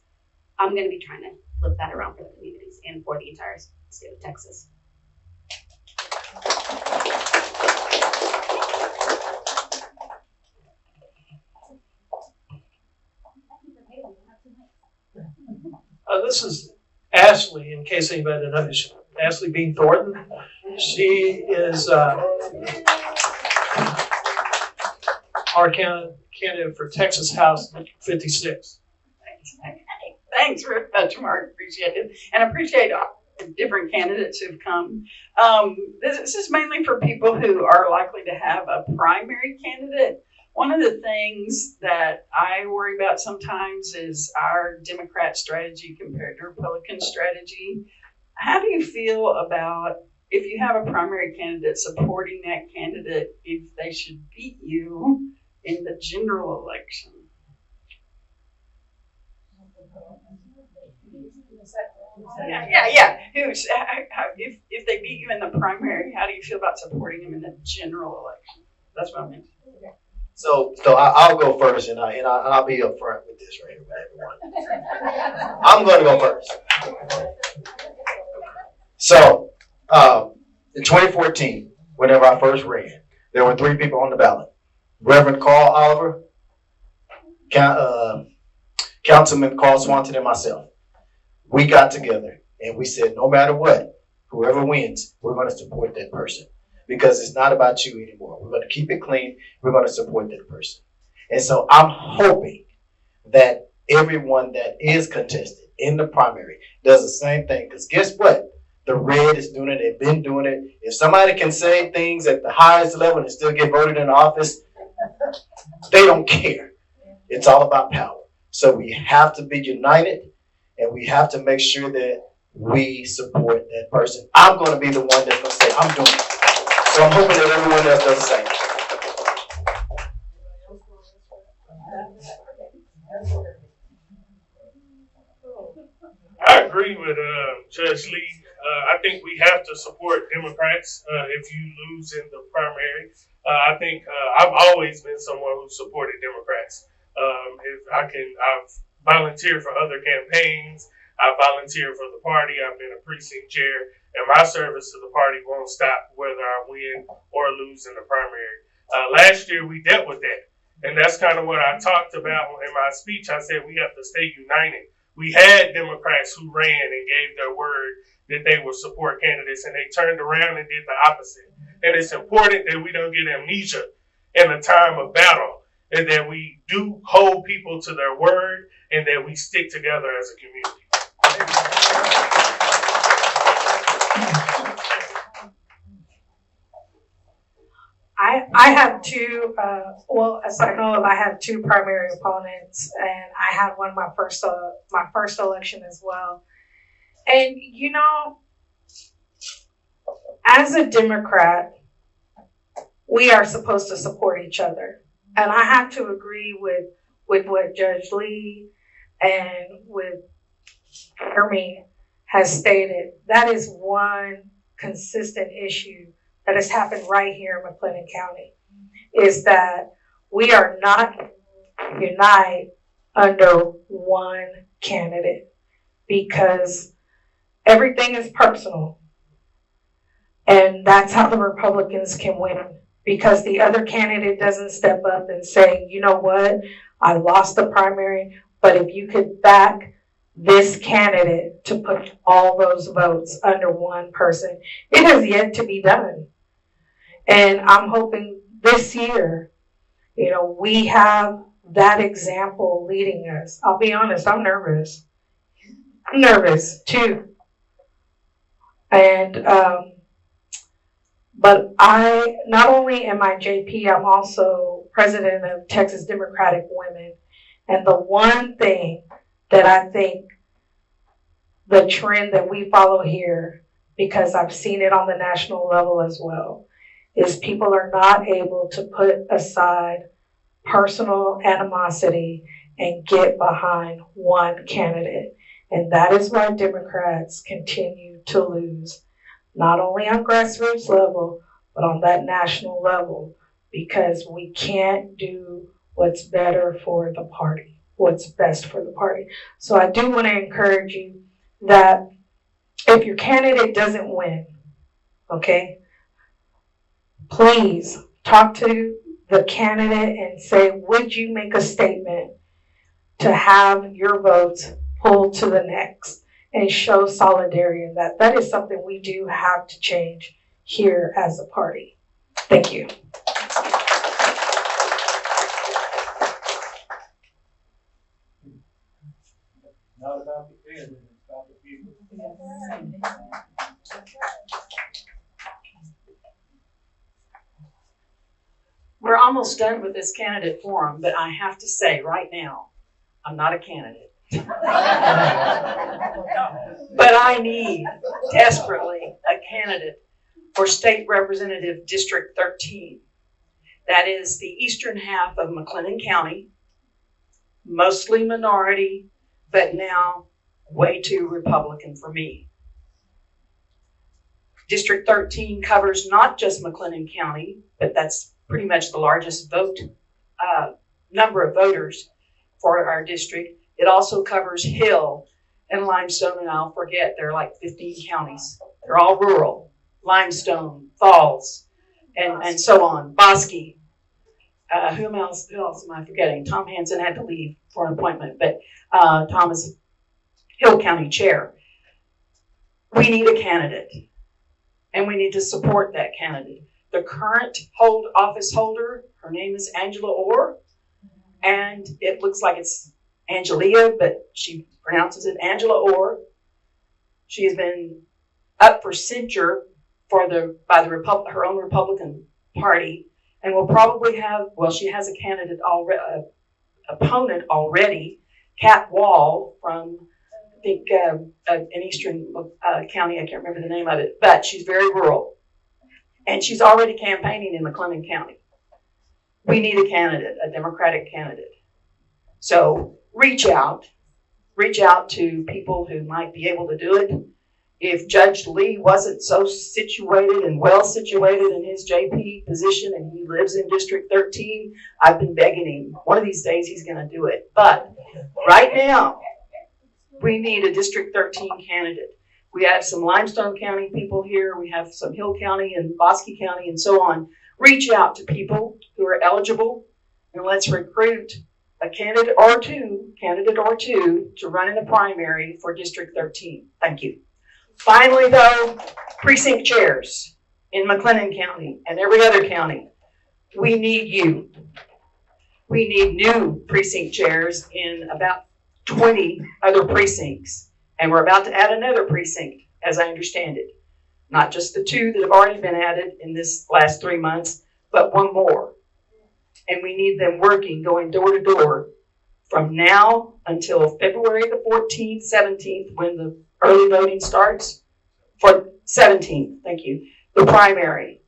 [SPEAKER 7] I'm going to be trying to flip that around for the communities and for the entire state of Texas.
[SPEAKER 11] This is Ashley, in case anybody doesn't know. Ashley Bean Thornton. She is our candidate for Texas House 56.
[SPEAKER 12] Thanks very much, Mark. Appreciate it. And appreciate all the different candidates who've come. This is mainly for people who are likely to have a primary candidate. One of the things that I worry about sometimes is our Democrat strategy compared to Republican strategy. How do you feel about if you have a primary candidate supporting that candidate if they should beat you in the general election? Yeah. If they beat you in the primary, how do you feel about supporting them in the general election? That's what I meant.
[SPEAKER 3] So I'll go first, and I'll be upfront with this right here with everyone. I'm going to go first. So in 2014, whenever I first ran, there were 3 people on the ballot: Reverend Carl Oliver, Councilman Carl Swanton, and myself. We got together and we said, no matter what, whoever wins, we're going to support that person. Because it's not about you anymore. We're going to keep it clean. We're going to support that person. And so I'm hoping that everyone that is contested in the primary does the same thing. Because guess what? The red is doing it. They've been doing it. If somebody can say things at the highest level and still get voted in office, they don't care. It's all about power. So we have to be united, and we have to make sure that we support that person. I'm going to be the one that's going to say, I'm doing it. So I'm hoping that everyone else does the same.
[SPEAKER 2] I agree with Judge Lee. I think we have to support Democrats if you lose in the primary. I think I've always been someone who supported Democrats. I've volunteered for other campaigns. I volunteer for the party. I've been a precinct chair, and my service to the party won't stop whether I win or lose in the primary. Last year, we dealt with that, and that's kind of what I talked about in my speech. I said we have to stay united. We had Democrats who ran and gave their word that they would support candidates, and they turned around and did the opposite. And it's important that we don't get amnesia in a time of battle, and that we do hold people to their word, and that we stick together as a community.
[SPEAKER 4] I have two, as I know of, I have 2 primary opponents, and I had one my first election as well. And you know, as a Democrat, we are supposed to support each other, and I have to agree with what Judge Lee and with Hermie has stated. That is one consistent issue that has happened right here in McLennan County, is that we are not united under one candidate because everything is personal. And that's how the Republicans can win, because the other candidate doesn't step up and say, you know what, I lost the primary, but if you could back this candidate to put all those votes under one person. It has yet to be done. And I'm hoping this year, we have that example leading us. I'll be honest, I'm nervous. I'm nervous too. And, But I, not only am I JP, I'm also president of Texas Democratic Women. And the one thing that I think the trend that we follow here, because I've seen it on the national level as well, is people are not able to put aside personal animosity and get behind one candidate. And that is why Democrats continue to lose, not only on grassroots level, but on that national level, because we can't do what's better for the party, what's best for the party. So I do want to encourage you that if your candidate doesn't win, okay, please talk to the candidate and say, would you make a statement to have your votes pulled to the next and show solidarity in that? That is something we do have to change here as a party. Thank you.
[SPEAKER 11] Not about the candidate, it's about the people.
[SPEAKER 12] We're almost done with this candidate forum, but I have to say right now, I'm not a candidate. But I need desperately a candidate for State Representative District 13. That is the eastern half of McLennan County, mostly minority, but now way too Republican for me. District 13 covers not just McLennan County, but that's pretty much the largest number of voters for our district. It also covers Hill and Limestone, and I'll forget, there are like 15 counties. They're all rural. Limestone, Falls, and so on. Bosque. Who else am I forgetting? Tom Hansen had to leave for an appointment, but Tom is Hill County Chair. We need a candidate, and we need to support that candidate. The current office holder, her name is Angela Orr, and it looks like it's Angelia, but she pronounces it Angela Orr. She has been up for censure by her own Republican Party, and will probably have, she has a candidate opponent already, Kat Wall from, I think, an eastern county, I can't remember the name of it, but she's very rural. And she's already campaigning in McLennan County. We need a candidate, a Democratic candidate. So reach out to people who might be able to do it. If Judge Lee wasn't so situated and well situated in his JP position and he lives in District 13, I've been begging him. One of these days he's going to do it. But right now, we need a District 13 candidate. We have some Limestone County people here. We have some Hill County and Bosque County and so on. Reach out to people who are eligible, and let's recruit a candidate or two to run in the primary for District 13. Thank you. Finally, though, precinct chairs in McLennan County and every other county. We need you. We need new precinct chairs in about 20 other precincts. And we're about to add another precinct, as I understand it. Not just the 2 that have already been added in this last 3 months, but one more. And we need them working, going door to door from now until February the 14th, 17th, when the early voting starts. For 17th, thank you, the primary.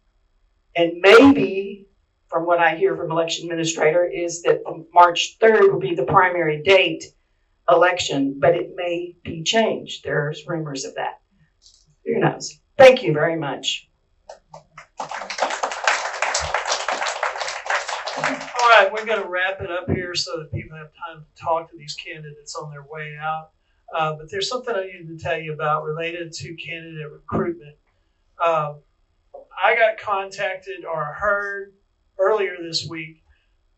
[SPEAKER 12] And maybe, from what I hear from election administrator, is that March 3rd will be the primary date election, but it may be changed. There's rumors of that. Who knows? Thank you very much.
[SPEAKER 10] All right, we're going to wrap it up here so that people have time to talk to these candidates on their way out. But there's something I needed to tell you about related to candidate recruitment. I got contacted or heard earlier this week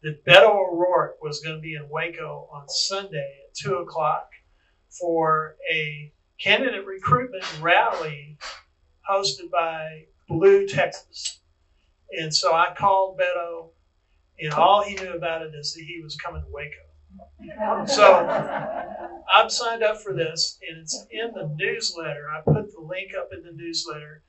[SPEAKER 10] that Beto O'Rourke was going to be in Waco on Sunday at 2 o'clock for a candidate recruitment rally hosted by Blue Texas. And so I called Beto, and all he knew about it is that he was coming to Waco. So I'm signed up for this, and it's in the newsletter. I put the link up in the newsletter.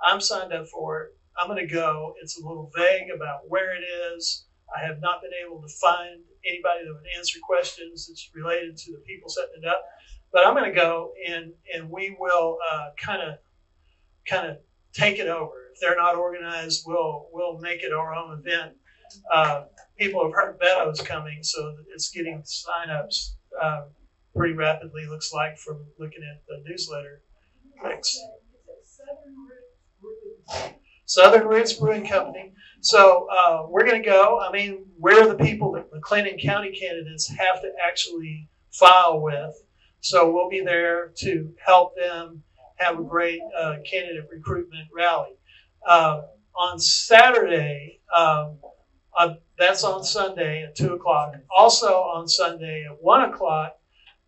[SPEAKER 10] I'm signed up for it.
[SPEAKER 1] I'm going to go. It's a little vague about where it is. I have not been able to find anybody that would answer questions that's related to the people setting it up. But I'm going to go and we will kind of take it over. If they're not organized, we'll make it our own event. People have heard Beto's coming, so it's getting signups pretty rapidly, looks like, from looking at the newsletter. Thanks. Southern Roots Brewing Company. So we're going to go. I mean, we're the people that McLennan County candidates have to actually file with. So we'll be there to help them have a great candidate recruitment rally. On Saturday, that's on Sunday at 2 o'clock. Also on Sunday at 1 o'clock,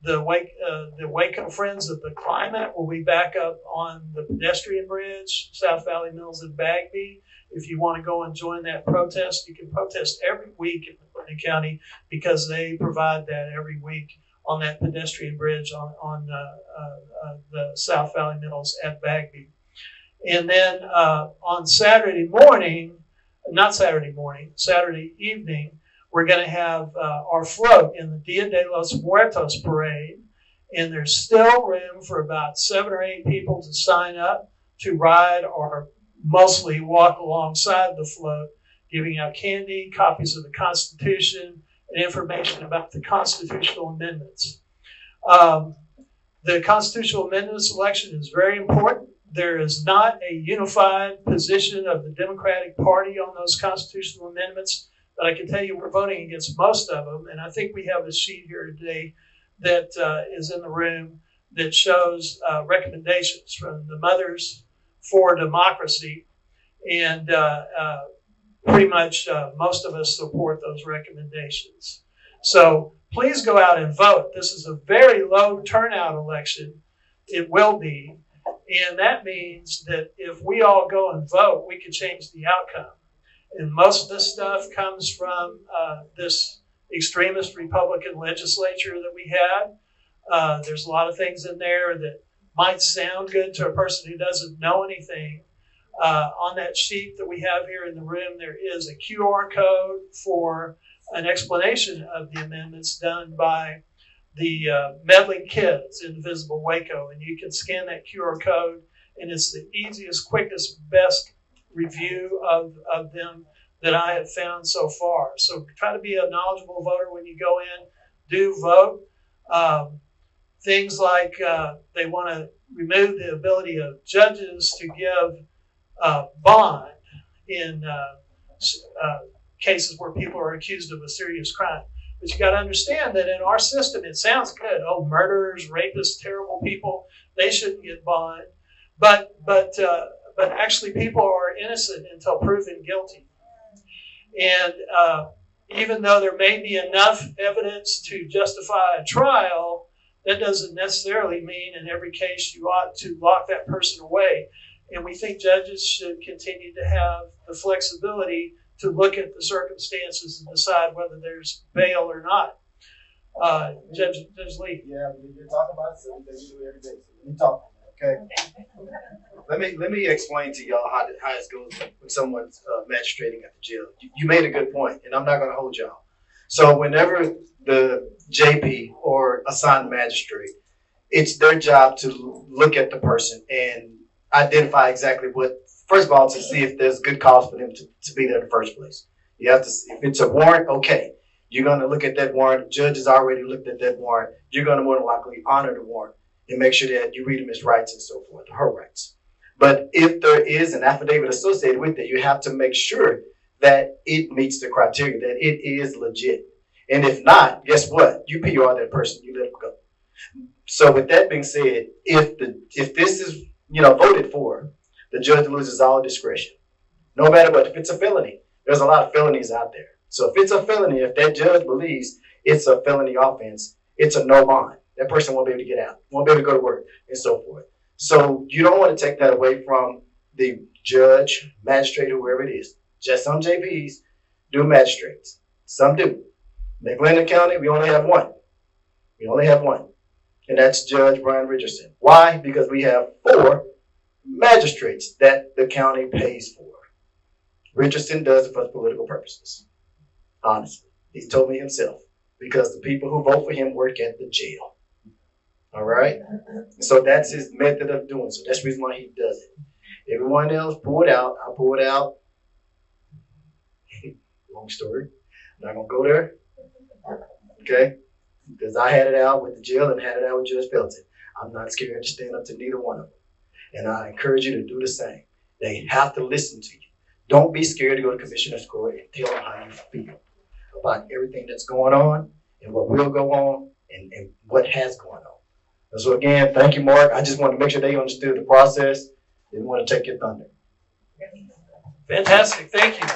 [SPEAKER 1] the Waco Friends of the Climate will be back up on the pedestrian bridge, South Valley Mills and Bagby. If you want to go and join that protest, you can protest every week in McLennan County because they provide that every week on that pedestrian bridge on the South Valley Mills at Bagby. And then on Saturday evening, we're going to have our float in the Dia de los Muertos parade. And there's still room for about 7 or 8 people to sign up to ride or mostly walk alongside the float, giving out candy, copies of the Constitution, and information about the constitutional amendments. The constitutional amendments election is very important. There is not a unified position of the Democratic Party on those constitutional amendments, but I can tell you we're voting against most of them. And I think we have a sheet here today that is in the room that shows recommendations from the Mothers for Democracy. And pretty much most of us support those recommendations. So please go out and vote. This is a very low turnout election. It will be. And that means that if we all go and vote, we can change the outcome. And most of this stuff comes from this extremist Republican legislature that we had. There's a lot of things in there that might sound good to a person who doesn't know anything. On that sheet that we have here in the room, there is a QR code for an explanation of the amendments done by the Meddling Kids in Visible Waco. And you can scan that QR code, and it's the easiest, quickest, best review of them that I have found so far. So try to be a knowledgeable voter when you go in. Do vote. Things like they want to remove the ability of judges to give bond in cases where people are accused of a serious crime. But you got to understand that in our system, it sounds good. Oh, murderers, rapists, terrible people, they shouldn't get bond. But actually, people are innocent until proven guilty. And even though there may be enough evidence to justify a trial, that doesn't necessarily mean in every case you ought to lock that person away. And we think judges should continue to have the flexibility to look at the circumstances and decide whether there's bail or not. Judge Lee.
[SPEAKER 3] Yeah, you're talking about it, so you do every day. So let me talk, okay? Let me explain to y'all how it goes when someone's magistrating at the jail. You made a good point, and I'm not going to hold y'all. So whenever the JP or assigned magistrate, it's their job to look at the person and identify exactly what, first of all, to see if there's good cause for them to be there in the first place. You have to, if it's a warrant, okay. You're going to look at that warrant. The judge has already looked at that warrant. You're going to more than likely honor the warrant and make sure that you read them his rights and so forth, her rights. But if there is an affidavit associated with it, you have to make sure that it meets the criteria, that it is legit. And if not, guess what? You PR that person, you let them go. So with that being said, if this is voted for, the judge loses all discretion. No matter what, if it's a felony, there's a lot of felonies out there. So if it's a felony, if that judge believes it's a felony offense, it's a no bond. That person won't be able to get out, won't be able to go to work, and so forth. So you don't want to take that away from the judge, magistrate, whoever it is. Just some JPs do magistrates. Some do. McLennan County, we only have one. And that's Judge Brian Richardson. Why? Because we have 4 magistrates that the county pays for. Richardson does it for political purposes. Honestly. He's told me himself. Because the people who vote for him work at the jail. All right? So that's his method of doing so. That's the reason why he does it. Everyone else pull it out. I pull it out. Long story. I'm not going to go there. Okay? Because I had it out with the jail and had it out with Judge Felton. I'm not scared to stand up to neither one of them. And I encourage you to do the same. They have to listen to you. Don't be scared to go to Commissioner's Court and tell them how you feel about everything that's going on and what will go on and what has gone on. And so again, thank you, Mark. I just want to make sure they understood the process. Didn't want to take your thunder.
[SPEAKER 1] Fantastic. Thank you.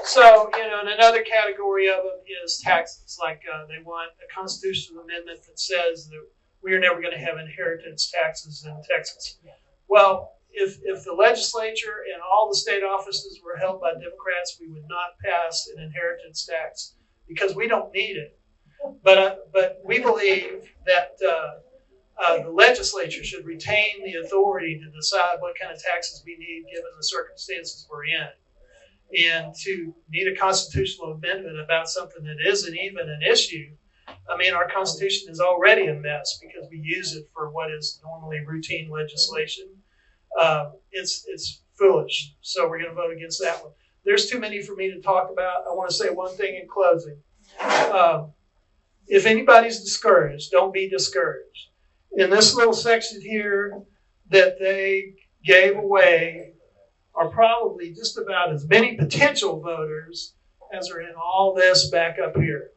[SPEAKER 1] So, and another category of them is taxes. Like they want a constitutional amendment that says that we are never going to have inheritance taxes in Texas. Well, if the legislature and all the state offices were held by Democrats, we would not pass an inheritance tax because we don't need it. But we believe that the legislature should retain the authority to decide what kind of taxes we need given the circumstances we're in. And to need a constitutional amendment about something that isn't even an issue, I mean, our Constitution is already a mess because we use it for what is normally routine legislation. It's foolish. So we're going to vote against that one. There's too many for me to talk about. I want to say one thing in closing. If anybody's discouraged, don't be discouraged. In this little section here that they gave away are probably just about as many potential voters as are in all this back up here.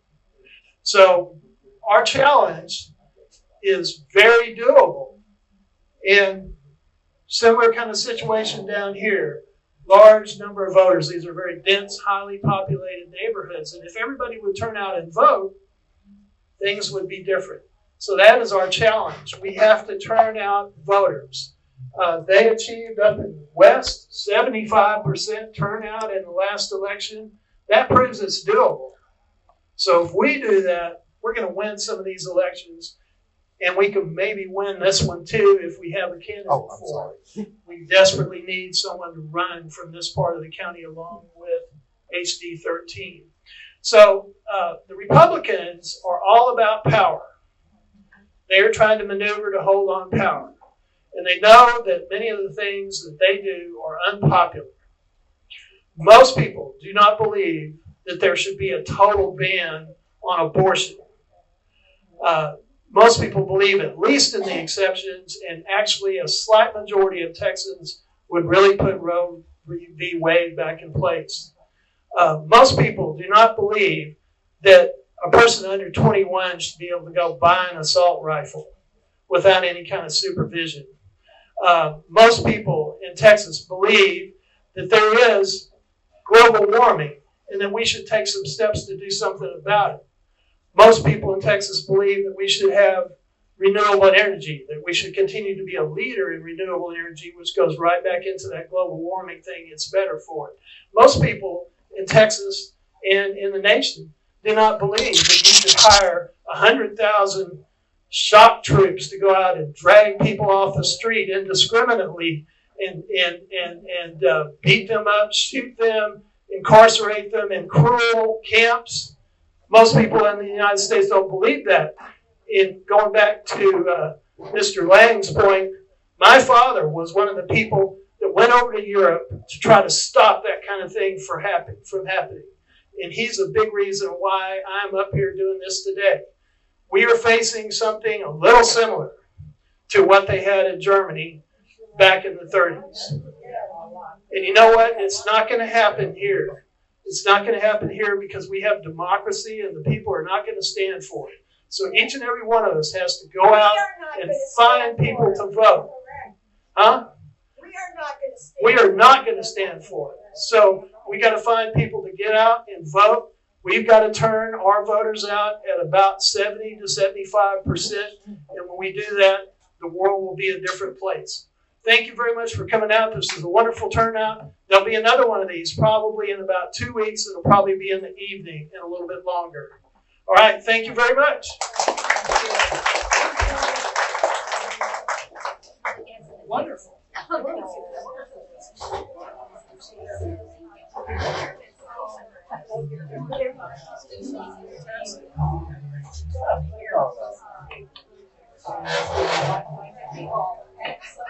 [SPEAKER 1] So our challenge is very doable. In similar kind of situation down here, large number of voters. These are very dense, highly populated neighborhoods. And if everybody would turn out and vote, things would be different. So that is our challenge. We have to turn out voters. They achieved up in the West 75% turnout in the last election. That proves it's doable. So if we do that, we're going to win some of these elections, and we can maybe win this one too if we have a candidate for it. We desperately need someone to run from this part of the county along with HD 13. So the Republicans are all about power. They are trying to maneuver to hold on power. And they know that many of the things that they do are unpopular. Most people do not believe that there should be a total ban on abortion. Most people believe, at least in the exceptions, and actually a slight majority of Texans would really put Roe v. Wade back in place. Most people do not believe that a person under 21 should be able to go buy an assault rifle without any kind of supervision. Most people in Texas believe that there is global warming and that we should take some steps to do something about it. Most people in Texas believe that we should have renewable energy, that we should continue to be a leader in renewable energy, which goes right back into that global warming thing. It's better for it. Most people in Texas and in the nation do not believe that you should hire 100,000 shock troops to go out and drag people off the street indiscriminately and beat them up, shoot them, incarcerate them in cruel camps. Most people in the United States don't believe that. In going back to Mr. Lang's point, my father was one of the people that went over to Europe to try to stop that kind of thing from happening. And he's a big reason why I'm up here doing this today. We are facing something a little similar to what they had in Germany back in the 30s. And you know what? It's not going to happen here. It's not going to happen here because we have democracy and the people are not going to stand for it. So each and every one of us has to go out and find people to vote. Huh? We are not going to stand for it. So we got to find people to get out and vote. We've got to turn our voters out at about 70 to 75%. And when we do that, the world will be a different place. Thank you very much for coming out. This is a wonderful turnout. There'll be another one of these probably in about 2 weeks. It'll probably be in the evening and a little bit longer. All right. Thank you very much. Wonderful.
[SPEAKER 11] Thank you.